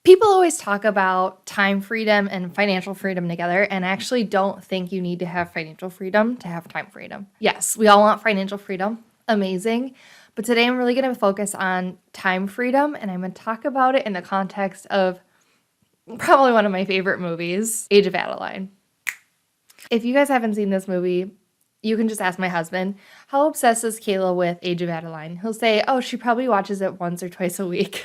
People always talk about time freedom and financial freedom together, and I actually don't think you need to have financial freedom to have time freedom. Yes, we all want financial freedom. Amazing. But today I'm really going to focus on time freedom, and I'm going to talk about it in the context of probably one of my favorite movies, Age of Adeline. If you guys haven't seen this movie, you can just ask my husband, how obsessed is Kayla with Age of Adeline? He'll say, oh, she probably watches it once or twice a week.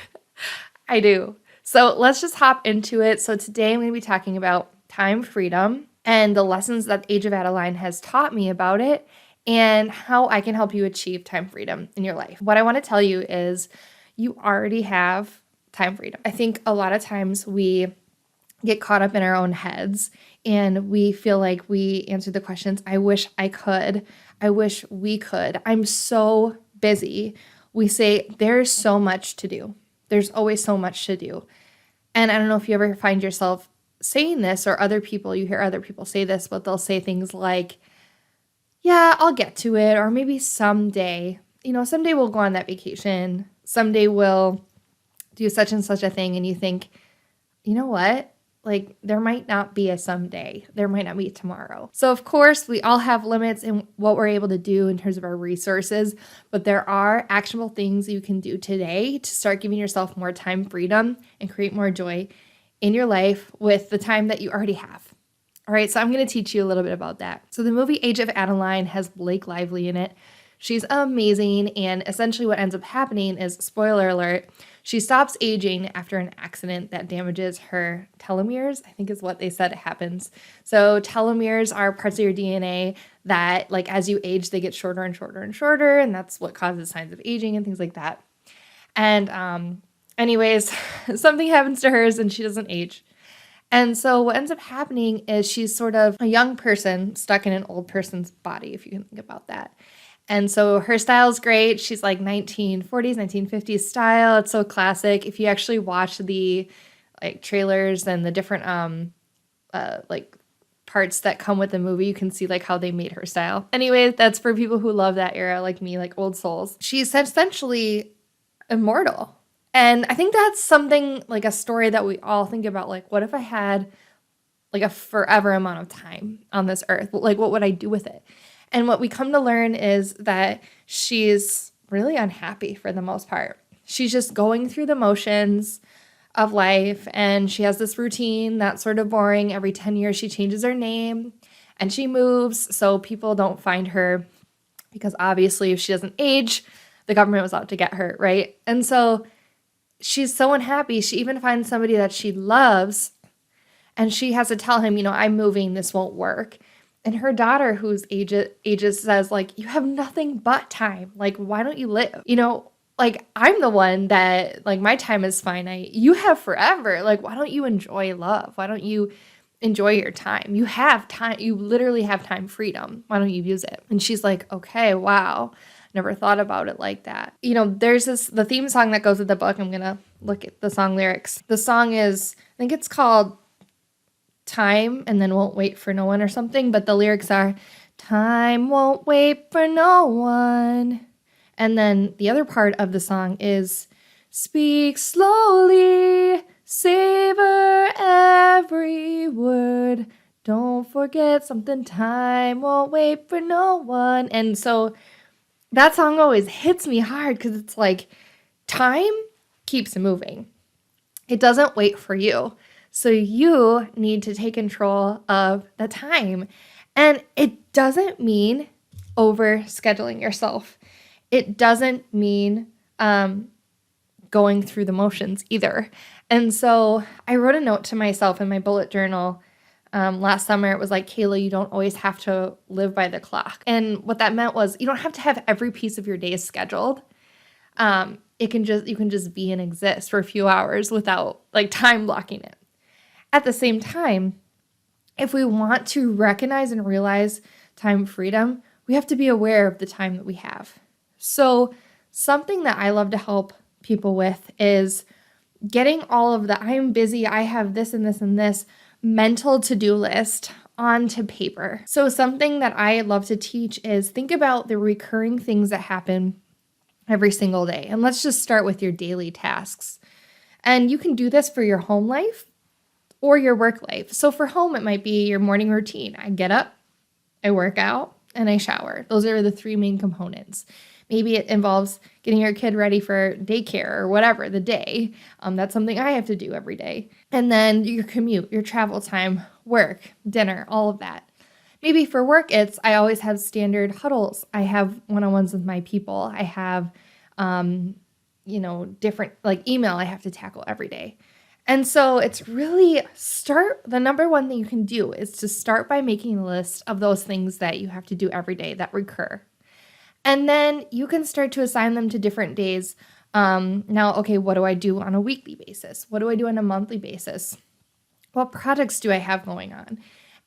I do. So let's just hop into it. So today I'm going to be talking about time freedom and the lessons that Age of Adeline has taught me about it and how I can help you achieve time freedom in your life. What I want to tell you is you already have time freedom. I think a lot of times we get caught up in our own heads and we feel like we answer the questions, I wish I could, I wish we could, I'm so busy. We say there's so much to do. There's always so much to do. And I don't know if you ever find yourself saying this or you hear other people say this, but they'll say things like, yeah, I'll get to it. Or maybe someday, someday we'll go on that vacation. Someday we'll do such and such a thing. And you think, you know what? Like there might not be a someday. There might not be tomorrow. So of course, we all have limits in what we're able to do in terms of our resources, but there are actionable things you can do today to start giving yourself more time freedom and create more joy in your life with the time that you already have. All right, so I'm going to teach you a little bit about that. So the movie Age of Adeline has Blake Lively in it. She's amazing, and essentially what ends up happening is, spoiler alert, she stops aging after an accident that damages her telomeres, I think is what they said happens. So telomeres are parts of your DNA that, like, as you age, they get shorter and shorter and shorter, and that's what causes signs of aging and things like that. And anyways, something happens to hers and she doesn't age. And so what ends up happening is she's sort of a young person stuck in an old person's body, if you can think about that. And so her style is great. She's like 1940s, 1950s style. It's so classic. If you actually watch the trailers and the different parts that come with the movie, you can see like how they made her style. Anyway, that's for people who love that era like me, like old souls. She's essentially immortal. And I think that's something like a story that we all think about. Like, what if I had like a forever amount of time on this earth? Like, what would I do with it? And what we come to learn is that she's really unhappy for the most part. She's just going through the motions of life, and she has this routine that's sort of boring. Every 10 years, she changes her name and she moves so people don't find her, because obviously if she doesn't age, the government was out to get her, right? And so she's so unhappy. She even finds somebody that she loves, and she has to tell him, I'm moving, this won't work. And her daughter, who's ages, says, like, you have nothing but time. Like, why don't you live? Like, I'm the one that, like, my time is finite. You have forever. Like, why don't you enjoy love? Why don't you enjoy your time? You have time. You literally have time freedom. Why don't you use it? And she's like, okay, wow. Never thought about it like that. There's the theme song that goes with the book. I'm going to look at the song lyrics. The song is, I think it's called Time and then Won't Wait for No One or something, but the lyrics are, time won't wait for no one. And then the other part of the song is, speak slowly, savor every word, don't forget something, time won't wait for no one. And so that song always hits me hard because it's like, time keeps moving. It doesn't wait for you. So you need to take control of the time. And it doesn't mean over scheduling yourself. It doesn't mean going through the motions either. And so I wrote a note to myself in my bullet journal last summer. It was like, Kayla, you don't always have to live by the clock. And what that meant was you don't have to have every piece of your day scheduled. You can just be and exist for a few hours without like time blocking it. At the same time, if we want to recognize and realize time freedom, we have to be aware of the time that we have. So something that I love to help people with is getting all of the I'm busy, I have this and this and this mental to-do list onto paper. So something that I love to teach is think about the recurring things that happen every single day. And let's just start with your daily tasks. And you can do this for your home life or your work life. So for home, it might be your morning routine. I get up, I work out, and I shower. Those are the 3 main components. Maybe it involves getting your kid ready for daycare or whatever the day. That's something I have to do every day. And then your commute, your travel time, work, dinner, all of that. Maybe for work, I always have standard huddles. I have one-on-ones with my people. I have, different like email I have to tackle every day. And so it's really the number one thing you can do is to start by making a list of those things that you have to do every day that recur. And then you can start to assign them to different days. Now, okay, what do I do on a weekly basis? What do I do on a monthly basis? What projects do I have going on?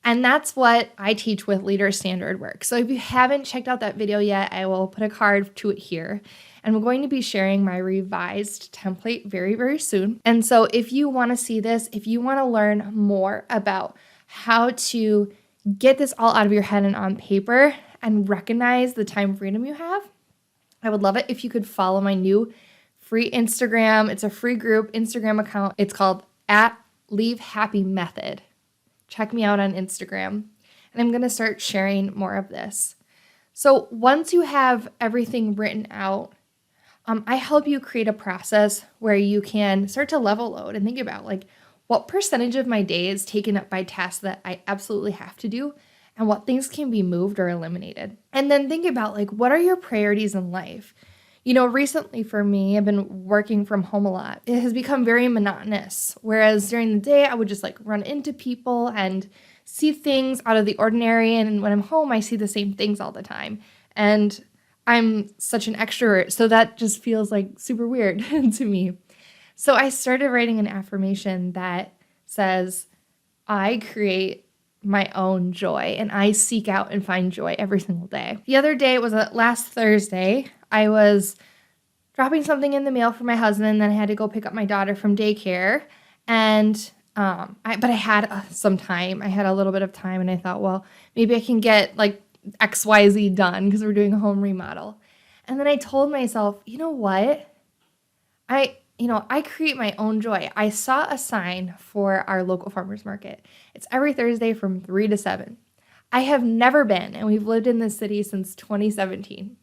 And that's what I teach with Leader Standard Work. So if you haven't checked out that video yet, I will put a card to it here. And we're going to be sharing my revised template very, very soon. And so if you want to see this, if you want to learn more about how to get this all out of your head and on paper and recognize the time freedom you have, I would love it if you could follow my new free Instagram. It's a free group Instagram account. It's called @LeaveHappyMethod. Check me out on Instagram. And I'm going to start sharing more of this. So once you have everything written out, I help you create a process where you can start to level load and think about like what percentage of my day is taken up by tasks that I absolutely have to do and what things can be moved or eliminated. And then think about like, what are your priorities in life? Recently for me, I've been working from home a lot. It has become very monotonous. Whereas during the day, I would just like run into people and see things out of the ordinary. And when I'm home, I see the same things all the time. And I'm such an extrovert, so that just feels like super weird to me. So I started writing an affirmation that says, I create my own joy and I seek out and find joy every single day. The other day, it was last Thursday, I was dropping something in the mail for my husband, and then I had to go pick up my daughter from daycare. And I had some time. I had a little bit of time, and I thought, well, maybe I can get like XYZ done because we're doing a home remodel. And then I told myself, you know what? I create my own joy. I saw a sign for our local farmers market. It's every Thursday from 3 to 7. I have never been, and we've lived in this city since 2017.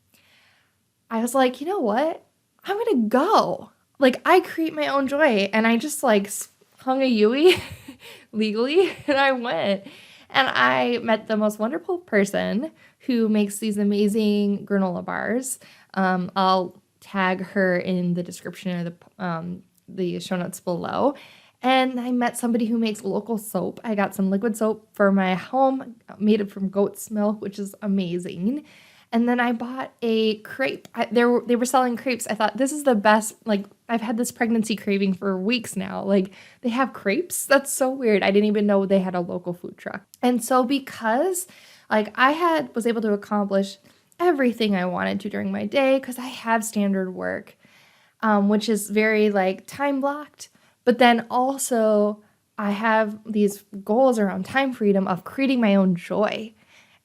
I was like, you know what? I'm going to go. Like, I create my own joy. And I just like hung a Yui legally, and I went. And I met the most wonderful person who makes these amazing granola bars. I'll tag her in the description or the show notes below. And I met somebody who makes local soap. I got some liquid soap for my home, made it from goat's milk, which is amazing. And then I bought a crepe. They were selling crepes. I thought, this is the best. Like, I've had this pregnancy craving for weeks now. Like, they have crepes? That's so weird. I didn't even know they had a local food truck. And so because like I was able to accomplish everything I wanted to during my day, because I have standard work, which is very like time blocked. But then also I have these goals around time freedom of creating my own joy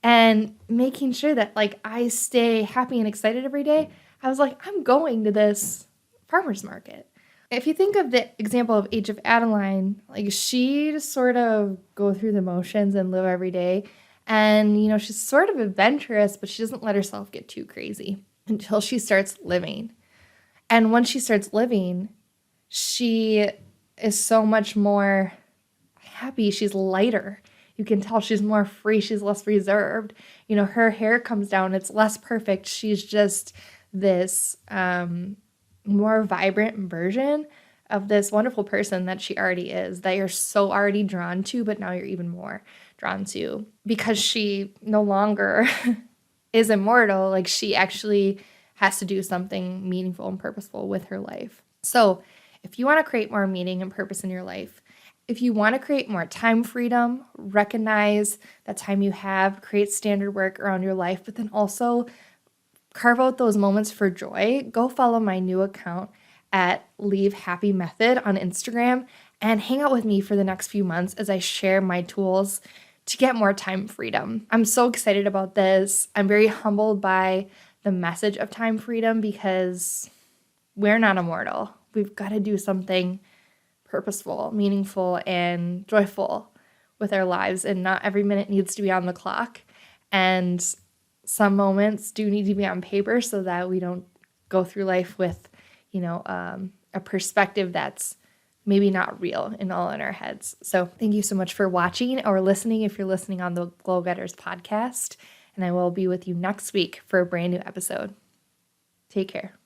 and making sure that like I stay happy and excited every day. I was like, I'm going to this farmer's market. If you think of the example of Age of Adeline, like she just sort of go through the motions and live every day. And, she's sort of adventurous, but she doesn't let herself get too crazy until she starts living. And once she starts living, she is so much more happy. She's lighter. You can tell she's more free. She's less reserved. Her hair comes down. It's less perfect. She's just this more vibrant version of this wonderful person that she already is, that you're so already drawn to, but now you're even more drawn to because she no longer is immortal. Like, she actually has to do something meaningful and purposeful with her life. So if you want to create more meaning and purpose in your life, if you want to create more time freedom, recognize that time you have, create standard work around your life, but then also carve out those moments for joy, go follow my new account @LeaveHappyMethod on Instagram and hang out with me for the next few months as I share my tools to get more time freedom. I'm so excited about this. I'm very humbled by the message of time freedom because we're not immortal. We've got to do something purposeful, meaningful, and joyful with our lives. And not every minute needs to be on the clock. And some moments do need to be on paper so that we don't go through life with, a perspective that's maybe not real and all in our heads. So thank you so much for watching or listening if you're listening on the Glow Getters podcast. And I will be with you next week for a brand new episode. Take care.